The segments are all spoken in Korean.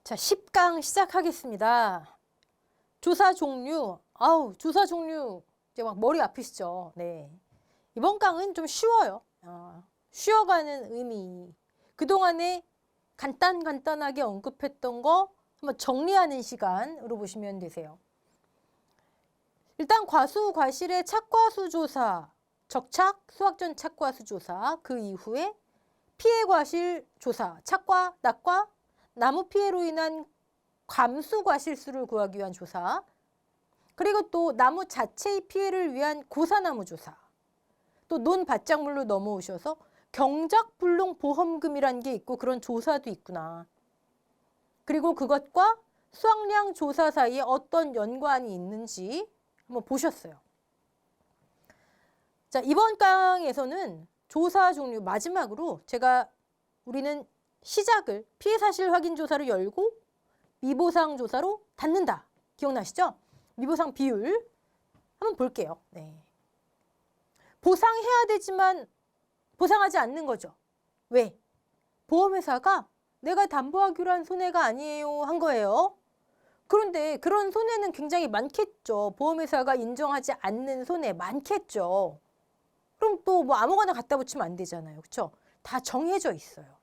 자, 10강 시작하겠습니다. 조사 종류. 조사 종류. 이제 막 머리 아프시죠? 네. 이번 강은 좀 쉬워요. 쉬어가는 의미. 그동안에 간단하게 언급했던 거 한번 정리하는 시간으로 보시면 되세요. 일단 과수, 과실의 착과수 조사, 적착, 수학전 착과수 조사, 그 이후에 피해 과실 조사, 착과, 낙과, 나무 피해로 인한 감수 과실수를 구하기 위한 조사, 그리고 또 나무 자체의 피해를 위한 고사나무 조사, 또 논밭작물로 넘어오셔서 경작불능 보험금이라는 게 있고 그런 조사도 있구나. 그리고 그것과 수확량 조사 사이에 어떤 연관이 있는지 한번 보셨어요. 자, 이번 강에서는 조사 종류 마지막으로 우리는 시작을 피해 사실 확인 조사로 열고 미보상 조사로 닫는다. 기억나시죠? 미보상 비율 한번 볼게요. 네. 보상해야 되지만 보상하지 않는 거죠. 왜? 보험회사가 내가 담보하기로 한 손해가 아니에요 한 거예요. 그런데 그런 손해는 굉장히 많겠죠. 보험회사가 인정하지 않는 손해 많겠죠. 그럼 또 뭐 아무거나 갖다 붙이면 안 되잖아요. 그렇죠? 다 정해져 있어요.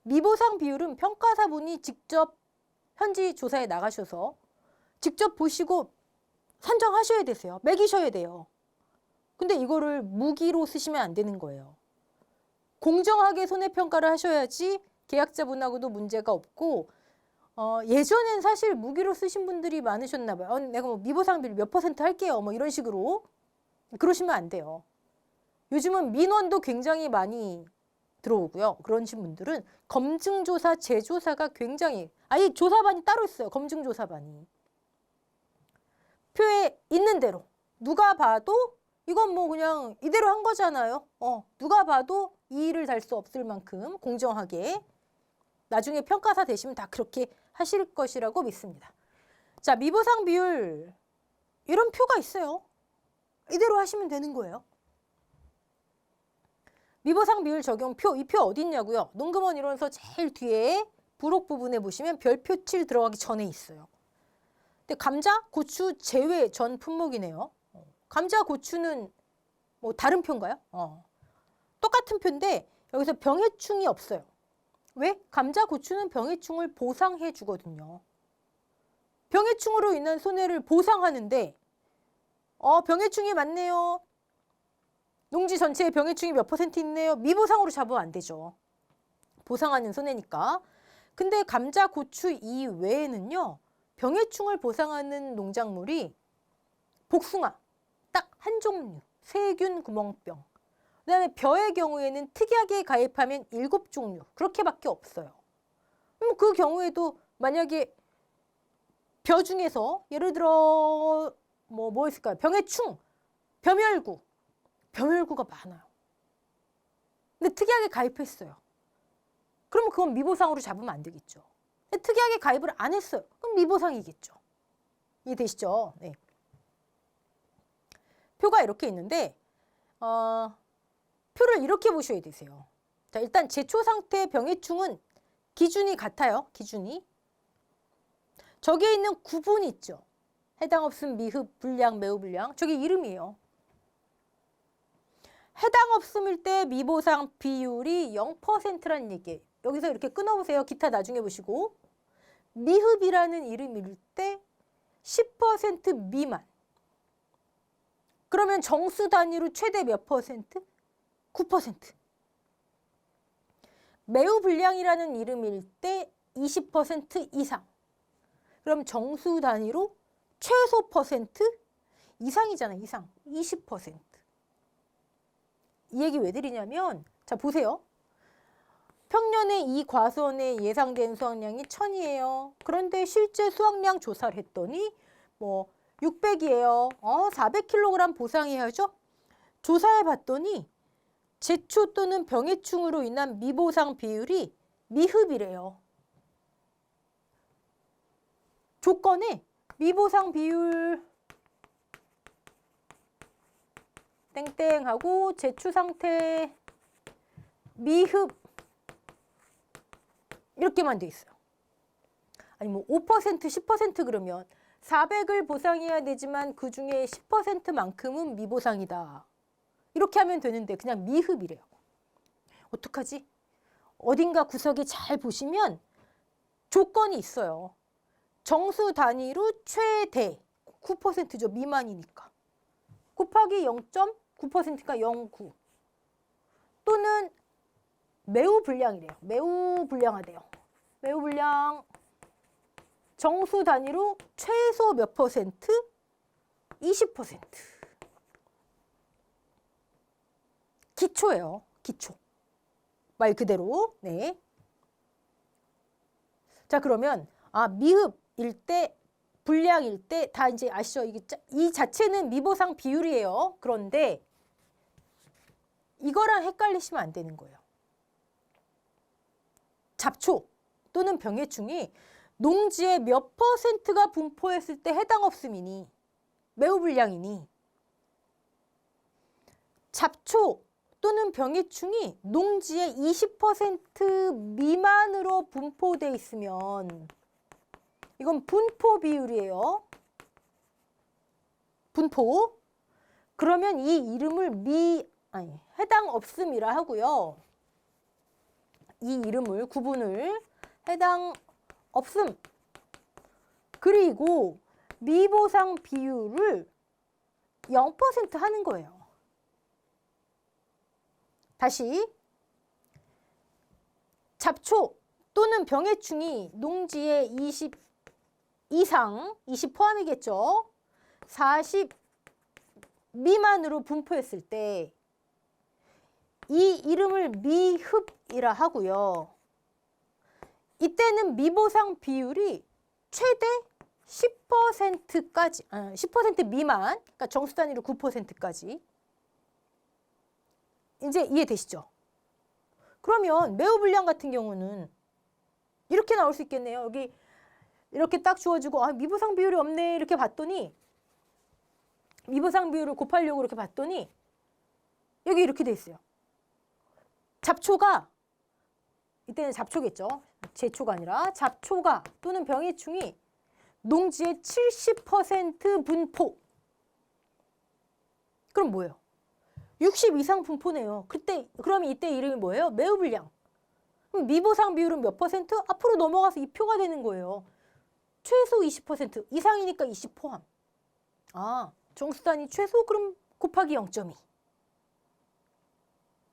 미보상 비율은 평가사분이 직접 현지 조사에 나가셔서 직접 보시고 산정하셔야 되세요. 매기셔야 돼요. 근데 이거를 무기로 쓰시면 안 되는 거예요. 공정하게 손해평가를 하셔야지 계약자분하고도 문제가 없고, 예전엔 사실 무기로 쓰신 분들이 많으셨나 봐요. 내가 뭐 미보상 비율 몇 % 할게요. 뭐 이런 식으로. 그러시면 안 돼요. 요즘은 민원도 굉장히 많이 들어오고요. 그러신 분들은 검증조사, 재조사가 굉장히, 아예 조사반이 따로 있어요. 검증조사반이. 표에 있는 대로. 누가 봐도 이건 뭐 그냥 이대로 한 거잖아요. 누가 봐도 이의를 달 수 없을 만큼 공정하게 나중에 평가사 되시면 다 그렇게 하실 것이라고 믿습니다. 자, 미보상 비율 이런 표가 있어요. 이대로 하시면 되는 거예요. 미보상 비율 적용표, 이 표 어디 있냐고요? 농금원 이론서 제일 뒤에 부록 부분에 보시면 별표 7 들어가기 전에 있어요. 근데 감자, 고추 제외 전 품목이네요. 감자, 고추는 뭐 다른 표인가요? 똑같은 표인데 여기서 병해충이 없어요. 왜? 감자, 고추는 병해충을 보상해 주거든요. 병해충으로 인한 손해를 보상하는데 병해충이 많네요. 농지 전체에 병해충이 몇 % 있네요. 미보상으로 잡으면 안 되죠. 보상하는 손해니까. 근데 감자, 고추 이외에는요. 병해충을 보상하는 농작물이 복숭아, 딱 한 종류, 세균 구멍병. 그다음에 벼의 경우에는 특이하게 가입하면 7종류, 그렇게밖에 없어요. 그 경우에도 만약에 벼 중에서 예를 들어 뭐 있을까요? 병해충, 벼멸구가 많아요. 근데 특이하게 가입했어요. 그러면 그건 미보상으로 잡으면 안 되겠죠. 근데 특이하게 가입을 안 했어요. 그럼 미보상이겠죠. 이해되시죠? 네. 표가 이렇게 있는데 표를 이렇게 보셔야 되세요. 자, 일단 제초 상태 병해충은 기준이 같아요. 기준이. 저기에 있는 구분 있죠. 해당 없음, 미흡, 불량, 매우 불량. 저게 이름이에요. 해당 없음일 때 미보상 비율이 0%라는 얘기예요. 여기서 이렇게 끊어보세요. 기타 나중에 보시고. 미흡이라는 이름일 때 10% 미만. 그러면 정수 단위로 최대 몇 %? 9%. 매우 불량이라는 이름일 때 20% 이상. 그럼 정수 단위로 최소 퍼센트 이상이잖아요. 이상. 20%. 이 얘기 왜 드리냐면, 자, 보세요. 평년에 이 과수원에 예상된 수확량이 1000이에요. 그런데 실제 수확량 조사를 했더니 뭐 600이에요. 400kg 보상해야죠. 조사해 봤더니 제초 또는 병해충으로 인한 미보상 비율이 미흡이래요. 조건에 미보상 비율 땡땡하고 제초 상태 미흡 이렇게만 돼 있어요. 아니 뭐 5%, 10% 그러면 400을 보상해야 되지만 그중에 10%만큼은 미보상이다. 이렇게 하면 되는데 그냥 미흡이래요. 어떡하지? 어딘가 구석에 잘 보시면 조건이 있어요. 정수 단위로 최대 9%죠. 미만이니까. 곱하기 0.9%가 0.9. 또는 매우 불량이래요. 매우 불량하대요. 매우 불량. 정수 단위로 최소 몇 퍼센트? 20%. 기초예요. 기초. 말 그대로. 네. 자, 그러면 미흡일 때, 불량일 때 다 이제 아시죠? 이 자체는 미보상 비율이에요. 그런데 이거랑 헷갈리시면 안 되는 거예요. 잡초 또는 병해충이 농지의 몇 퍼센트가 분포했을 때 해당 없음이니 매우 불량이니 잡초 또는 병해충이 농지의 20% 미만으로 분포돼 있으면 이건 분포 비율이에요. 분포. 그러면 이 이름을 해당 없음이라 하고요. 이 이름을 구분을 해당 없음. 그리고 미보상 비율을 0% 하는 거예요. 다시 잡초 또는 병해충이 농지의 20 이상, 20 포함이겠죠. 40 미만으로 분포했을 때 이 이름을 미흡이라 하고요. 이때는 미보상 비율이 최대 10%까지, 10% 미만, 그러니까 정수 단위로 9%까지. 이제 이해되시죠? 그러면 매우 불량 같은 경우는 이렇게 나올 수 있겠네요. 여기 이렇게 딱 주어지고 미보상 비율이 없네 이렇게 봤더니 미보상 비율을 곱하려고 이렇게 봤더니 여기 이렇게 돼 있어요. 잡초가 이때는 잡초겠죠. 제초가 아니라 잡초가 또는 병해충이 농지의 70% 분포. 그럼 뭐예요? 60 이상 분포네요. 그럼 이때 이름이 뭐예요? 매우 불량. 그럼 미보상 비율은 몇 퍼센트? 앞으로 넘어가서 2표가 되는 거예요. 최소 20% 이상이니까 20 포함. 정수 단위 최소 그럼 곱하기 0.2.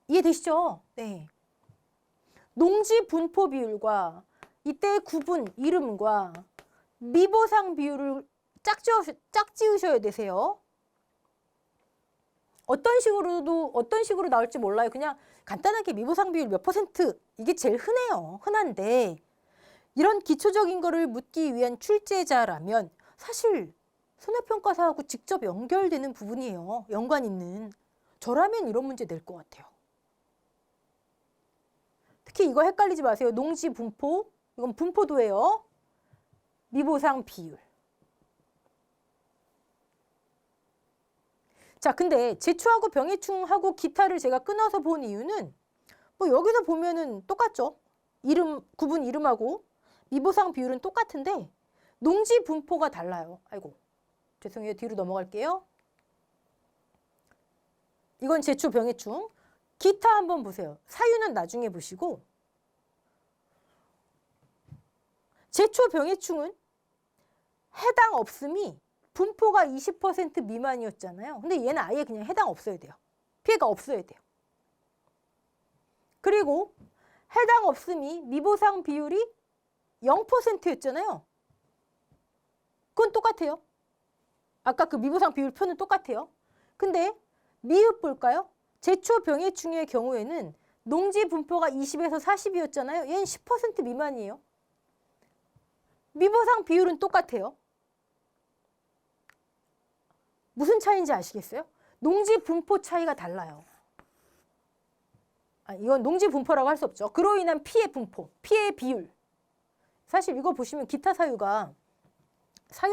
이해되시죠? 네. 농지 분포 비율과 이때 구분 이름과 미보상 비율을 짝 지으셔야 되세요. 어떤 식으로 나올지 몰라요. 그냥 간단하게 미보상 비율 몇 퍼센트 이게 제일 흔해요. 흔한데 이런 기초적인 거를 묻기 위한 출제자라면 사실 손해평가사하고 직접 연결되는 부분이에요. 연관 있는. 저라면 이런 문제 낼 것 같아요. 특히 이거 헷갈리지 마세요. 농지 분포, 이건 분포도예요. 미보상 비율. 자, 근데 제초하고 병해충하고 기타를 제가 끊어서 본 이유는 뭐 여기서 보면은 똑같죠. 구분 이름하고 미보상 비율은 똑같은데 농지 분포가 달라요. 아이고, 죄송해요. 뒤로 넘어갈게요. 이건 제초 병해충. 기타 한번 보세요. 사유는 나중에 보시고 제초 병해충은 해당 없음이 분포가 20% 미만이었잖아요. 근데 얘는 아예 그냥 해당 없어야 돼요. 피해가 없어야 돼요. 그리고 해당 없음이 미보상 비율이 0%였잖아요. 그건 똑같아요. 아까 그 미보상 비율 표는 똑같아요. 근데 미흡 볼까요? 제초 병해충의 경우에는 농지 분포가 20에서 40이었잖아요. 얘는 10% 미만이에요. 미보상 비율은 똑같아요. 무슨 차이인지 아시겠어요? 농지 분포 차이가 달라요. 이건 농지 분포라고 할 수 없죠. 그로 인한 피해 분포, 피해 비율. 사실 이거 보시면 기타 사유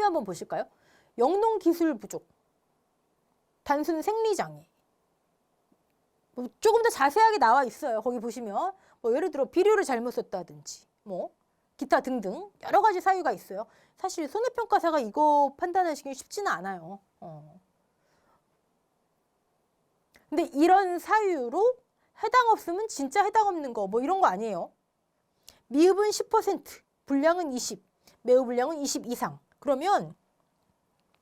한번 보실까요? 영농 기술 부족, 단순 생리장애. 조금 더 자세하게 나와 있어요. 거기 보시면 예를 들어 비료를 잘못 썼다든지 기타 등등 여러 가지 사유가 있어요. 사실 손해평가사가 이거 판단하시기 쉽지는 않아요. 근데 이런 사유로 해당 없으면 진짜 해당 없는 거 뭐 이런 거 아니에요. 미흡은 10%, 불량은 20, 매우 불량은 20 이상. 그러면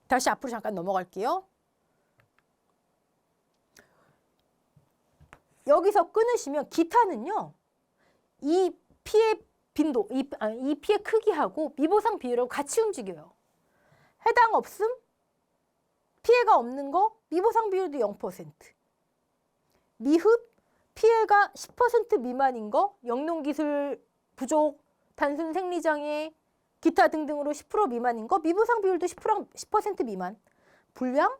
다시 앞으로 잠깐 넘어갈게요. 여기서 끊으시면 기타는요. 이 피해 빈도, 이 피해 크기하고 미보상 비율하고 같이 움직여요. 해당 없음, 피해가 없는 거, 미보상 비율도 0%. 미흡, 피해가 10% 미만인 거, 영농기술 부족, 단순 생리장애, 기타 등등으로 10% 미만인 거, 미보상 비율도 10% 미만. 불량,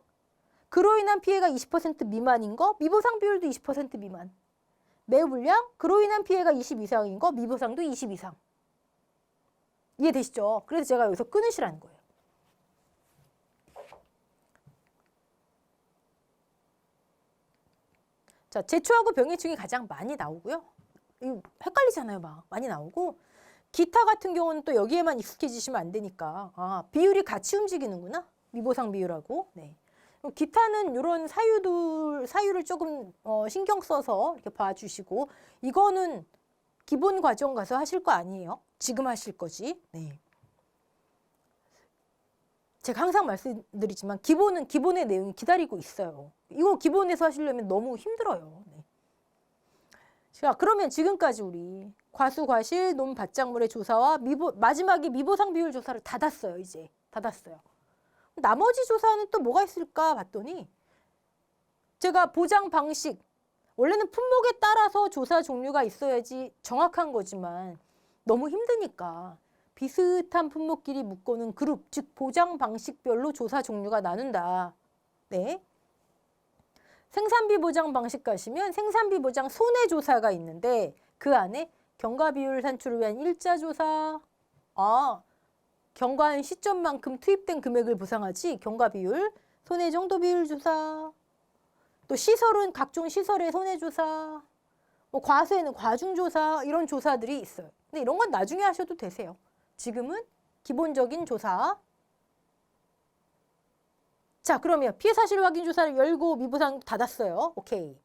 그로 인한 피해가 20% 미만인 거, 미보상 비율도 20% 미만. 매불량, 그로 인한 피해가 20 이상인 거, 미보상도 20 이상. 이해되시죠? 그래서 제가 여기서 끊으시라는 거예요. 자, 제초하고 병해충이 가장 많이 나오고요. 이거 헷갈리잖아요, 막. 많이 나오고. 기타 같은 경우는 또 여기에만 익숙해지시면 안 되니까. 아, 비율이 같이 움직이는구나. 미보상 비율하고. 네. 기타는 이런 사유를 조금 신경 써서 이렇게 봐주시고, 이거는 기본 과정 가서 하실 거 아니에요. 지금 하실 거지. 네. 제가 항상 말씀드리지만 기본은 기본의 내용이 기다리고 있어요. 이거 기본에서 하시려면 너무 힘들어요. 네. 자, 그러면 지금까지 우리 과수, 과실, 논, 밭작물의 조사와 마지막에 미보상 비율 조사를 닫았어요. 이제 닫았어요. 나머지 조사는 또 뭐가 있을까 봤더니 제가 보장 방식, 원래는 품목에 따라서 조사 종류가 있어야지 정확한 거지만 너무 힘드니까 비슷한 품목끼리 묶어놓은 그룹, 즉 보장 방식별로 조사 종류가 나눈다. 네. 생산비 보장 방식 가시면 생산비 보장 손해조사가 있는데 그 안에 경과비율 산출을 위한 일자조사, 경과한 시점만큼 투입된 금액을 보상하지 경과비율, 손해정도비율 조사, 또 시설은 각종 시설의 손해조사, 뭐 과수에는 과중조사 이런 조사들이 있어요. 근데 이런 건 나중에 하셔도 되세요. 지금은 기본적인 조사. 자, 그러면 피해 사실 확인 조사를 열고 미보상 닫았어요. 오케이.